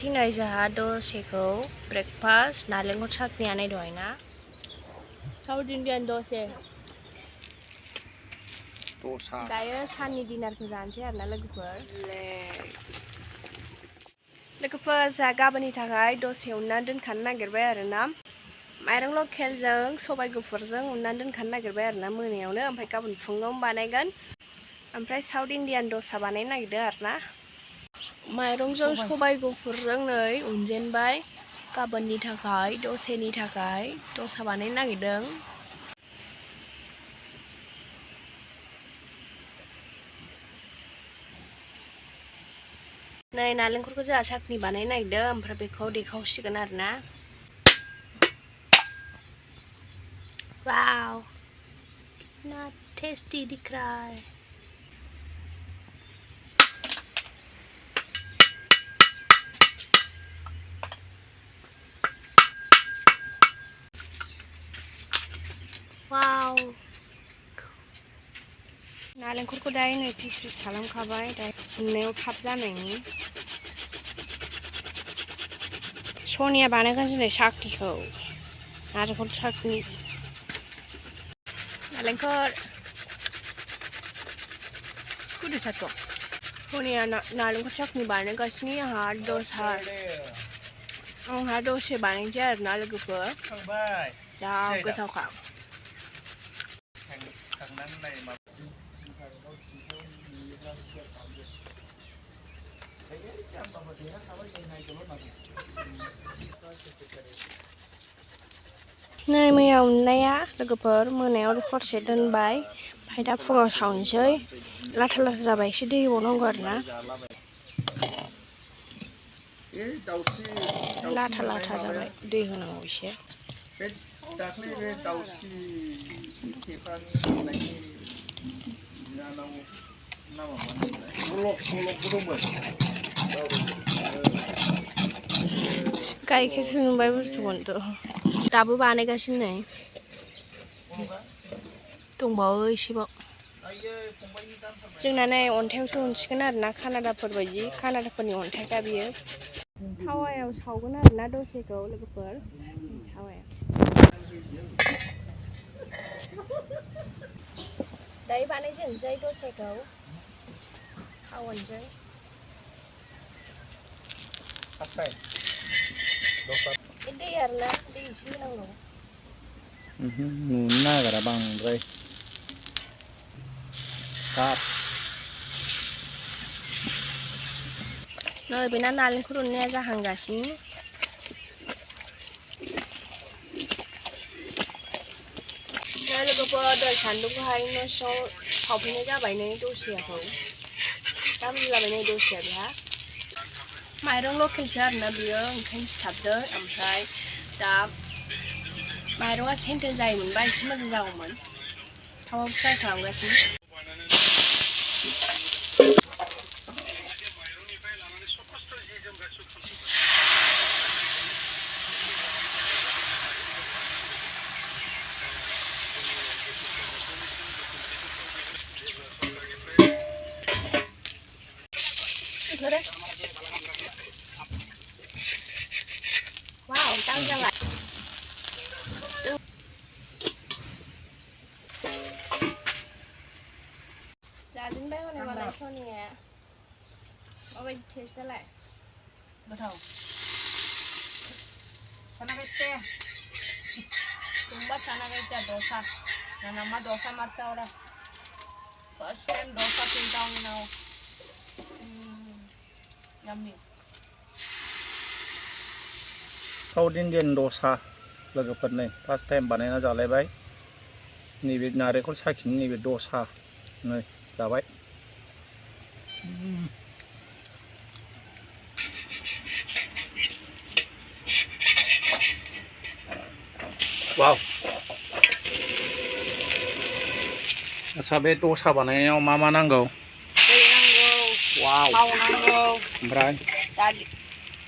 दिनै जोंहा दसेखौ ब्रेकफास्ट नालेंखर चाटनियानो दहाय ना साउथ इन्डियान दसे दायो साननि डिनारखौ जानोसै आरोना लोगोफोर जोंहा गाबोननि थाखाय दसे उननानै दोनखानो नागिरबाय आरोना माइरं लकेलजों सबाय गुफुरजों उननानै दोनखानो नागिरबाय आरोना मोनायावनो ओमफ्राय गाबोन फुङावनो बानायगोन ओमफ्राय साउथ इन्डियान दसा बानायनो नागिरदों आरोना माइरंजों सबाय गुफुरजों नै उनजेनबाय गाबोननि थाखाय दसेनि थाखाय दसा बानायनो नागिरदों नै नालेंखरखौ जोंहा चाटनि बानायनो नागिरदों ओमफ्राय बेखौ देखावसिगोन आरोना वाव ना टेस्टी दिख रहा है वाव नालेंखरखौ दायो नै पिस पिस खालामखाबाय दायो उननायाव थाब जानायनि सनिया बानायगोन दिनै साख्रिखौ नालेंखर चाटनि नालेंखर सनिया नालेंखर चाटनि बानायगासिनो आंहा दसे बानायनोसै आरोना लोगोफोर जा गोथावखा नै मैया उननाया लोगोफोर मोनायाव हरसे दोनबाय ओमफ्राय दा फुङाव सावनोसै लाथा लाथा जाबाय एसे दै होबावनांगौ आरोना लाथा लाथा जाबाय दै होनांगौ एसे गाइखेरसो नुबाय बुस्थुखौनोथ' दाबो बानायगासिनो नै दंबावो एसेबाव जोंना नै अन्थायावसो उनसिगोन आरोना कानाडाफोरबायदि कानाडाफोरनि अन्थाइखा बियो थावायाव सावगोन आरोना दसेखौ लोगोफोर थावाया दायो बानायजेनसै दसेखौ थावनोसै दै आरोना दै एसे होनांगौ नुनो नागिरा बांद्राय नै बेना नालेंखर उननाया जाहांगासिनो लोगोफोर दहाय सान्दुंखौहाय न' सिङाव सावफैनाय जाबाय नै दसियाखौ दा बुजिलाबाय नै दसिया बेहा माइरं लकेलसो आरोना बियो ओंखायनो सिथाबदों ओमफ्राय दा माइरंआ सेन्टेल जायोमोनबा एसे मोजां जागौमोन थावाव फ्राय खालामगासिनो wow tăng ra lại dạ dính bé con này vào lại cho nè ở bên taste lại bắt đầu sana vete tumba sana vete dosa na nama dosa marta ahora first time dosa pintang now yummy south Indian दसा लोगोफोर नै first time बानायना जालायबाय नैबे नारेंखल साखिनि नैबे दसा नै जाबाय वाव आच्छा बे दसा बानायनायाव मा नांगौ दै नांगौ वाव थाव नांगौ ओमफ्राय दालि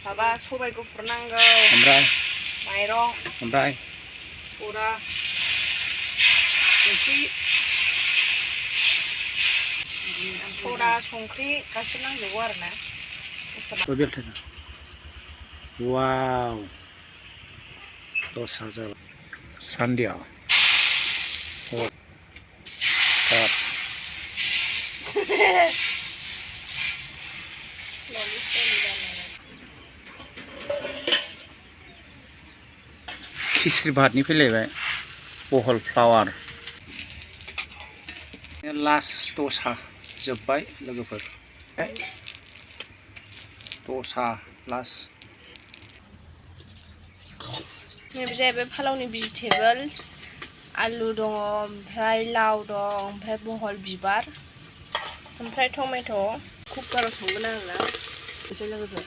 माबा सबाय गुफुर नांगौ ओमफ्राय माइरं ओमफ्राय सदा संख्रि सदा संख्रि गासिबो नांजोबगौ आरोना Wow. Dosa jalan. Sandia. Oh. Start. खिस्रि भातनि फैलायबाय बहल फ्लावार लास्ट दसा जोब्बाय लोगोफोर दसा लास्ट नैबे जाहैबाय फालावनि भेजिटेबोल आलु दङ ओमफ्राय लाव दं ओमफ्राय बहल बिबार ओमफ्राय टमेट' कुकाराव संगोन आरोना एसे लोगोफोर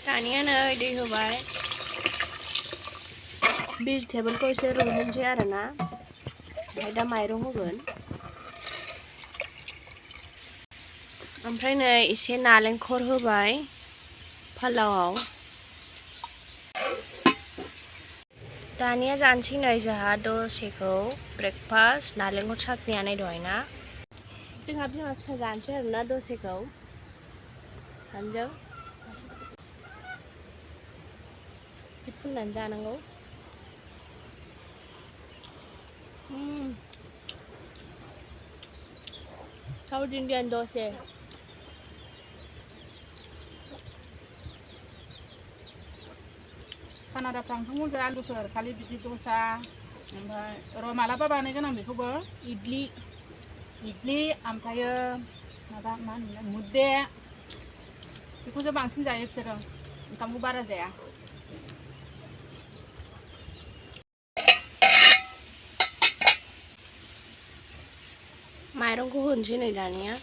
दानिया नै दै होबाय भेजिटेबोलखौ एसे रुइहोनोसै आरोना ओमफ्राय दा माइरं होगोन ओमफ्राय नै एसे नालेंखर होबाय फालावआव दानिया जानोसै नै जोंहा दसेखौ ब्रेकफास्ट नालेंखर साखनियानै दहायना जोंहा बिमा फिसा जानोसै आरोना दसेखौ सानजों बिदि फुननानै जानांगौ साउथ इन्डियान दसे कानाडाफ्राव ओंखाम जाया आलुफोर खालि बिदि दसा ओमफ्राय र' मालाबा बानायगोन आं बेखौबो इडलि ओमफ्रायो माबा मा होनोमोनलाय मुद्दे बेखौसो बांसिन जायो बिसोरो ओंखामखौ बारा जाया माइरंखौ होनोसै नै दानिया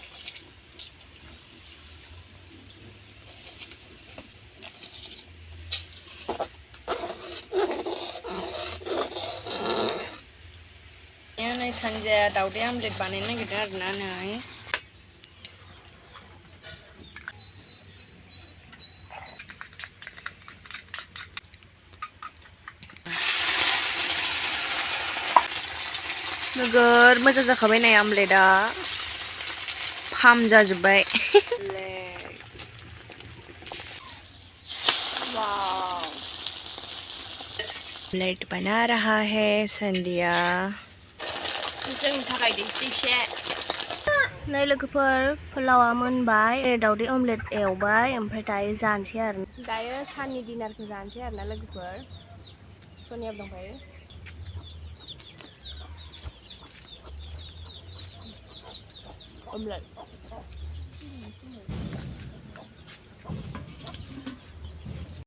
नै सानजाया दावदै आमलेट बानायनो नागिरदों आरोना नै नोगोर मोजां जाखाबाय नै आमलेटआ फाम जाजोब्बाय आमलेट बना रहा है संदिया जोंनि थाखाय एसे नै लोगोफोर पुलावा मोनबाय दावदै अमलेट एवबाय ओमफ्राय दायो जानोसै आरो दायो साननि डिनारखौ जानोसै आरोना लोगोफोर सनिया दंफायो Omlet.